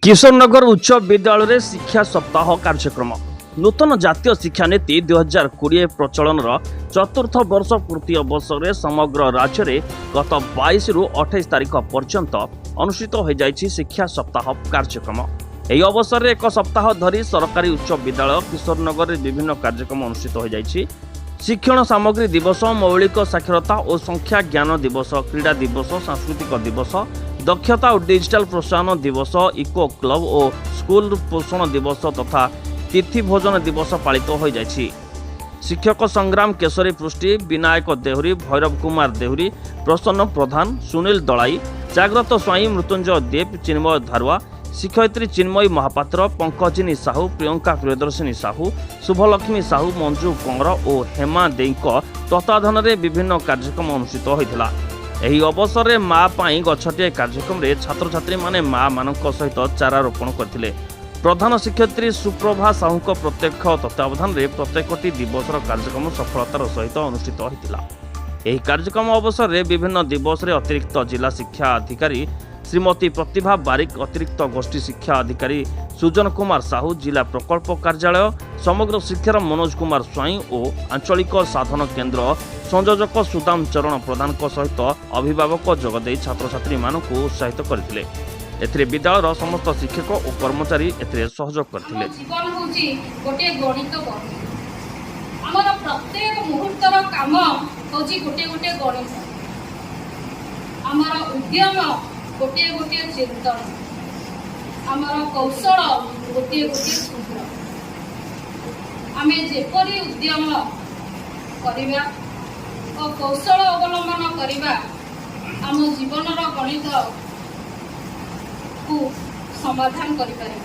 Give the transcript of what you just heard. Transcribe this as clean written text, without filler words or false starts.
किशोरनगर उच्च विद्यालय शिक्षा सप्ताह कार्यक्रम नूतन जातीय शिक्षा नीति 2020 प्रचलन चतुर्थ वर्ष पूर्ति अवसर में समग्र राज्य में गत 22 रु 28 तारीख पर्यंत अनुष्ठित हो जाइछि शिक्षा सप्ताह कार्यक्रम। यह अवसर में एक सप्ताह धरी सरकारी उच्च विद्यालय किशोरनगर में विभिन्न कार्यक्रम अनुष्ठित हो जाइछि। शिक्षण सामग्री दिवस, मौलिक साक्षरता और संख्या ज्ञान दिवस, क्रीड़ा दिवस, सांस्कृतिक दिवस, दक्षता और डिजिटल प्रोत्साहन दिवस, इको क्लब और स्कूल पोषण दिवस तथा तिथि भोजन दिवस पालित हो जाइछि। शिक्षक संग्राम केशरी पृष्टि, विनायक देहुरी, भैरव कुमार देहुरी, प्रसन्न प्रधान, सुनील दलाई, जाग्रत स्वाई, मृत्युंजय देव, चिन्मय धारुआ, शिक्षयित्री चिन्मयी महापात्र, पंकजिनी साहू, प्रियंका प्रियदर्शिनी साहू, शुभलक्ष्मी साहू, मंजू कंवर और हेमा देईक तत्वाधान में विभिन्न कार्यक्रम अनुष्ठित होता। ଏହି ଅବସରରେ ମା ପାଇଁ ଗଛଟିଏ କାର୍ଯ୍ୟକ୍ରମରେ ଛାତ୍ରଛାତ୍ରୀମାନେ ମା ମାନଙ୍କ ସହିତ ଚାରା ରୋପଣ କରିଥିଲେ। ପ୍ରଧାନ ଶିକ୍ଷୟିତ୍ରୀ ସୁପ୍ରଭା ସାହୁଙ୍କ ପ୍ରତ୍ୟକ୍ଷ ତତ୍ତ୍ୱାବଧାନରେ ପ୍ରତ୍ୟେକଟି ଦିବସର କାର୍ଯ୍ୟକ୍ରମ ସଫଳତାର ସହିତ ଅନୁଷ୍ଠିତ ହୋଇଥିଲା। ଏହି କାର୍ଯ୍ୟକ୍ରମ ଅବସରରେ ବିଭିନ୍ନ ଦିବସରେ ଅତିରିକ୍ତ ଜିଲ୍ଲା ଶିକ୍ଷା ଅଧିକାରୀ ଶ୍ରୀମତୀ ପ୍ରତିଭା ବାରିକ, ଅତିରିକ୍ତ ଗୋଷ୍ଠୀ ଶିକ୍ଷା ଅଧିକାରୀ ସୁଜନ କୁମାର ସାହୁ, ଜିଲ୍ଲା ପ୍ରକଳ୍ପ କାର୍ଯ୍ୟାଳୟ, ସମଗ୍ର ଶିକ୍ଷାର ମନୋଜ କୁମାର ସ୍ୱାଇଁ ଓ ଆଞ୍ଚଳିକ ସାଧନ କେନ୍ଦ୍ର संयोजक सुदाम चरण प्रधान सहित अभिभावक जोगदे छात्र मानक उत्साहित करथिले। एथिरे विद्यालयर समस्त शिक्षक और कर्मचारी एथिरे सहयोग करथिले। जीवन होची गोटे गणित बही। हमर प्रत्येक मुहूर्तर काम होची गोटे गोटे गणित। हमर उद्यम गोटे गोटे चिंतन, हमर कौशल गोटे गोटे सूत्र। आमे जेपरि उद्यम करिबा और कौशल अवलंबन करवा आम जीवन गणित को समाधान करें।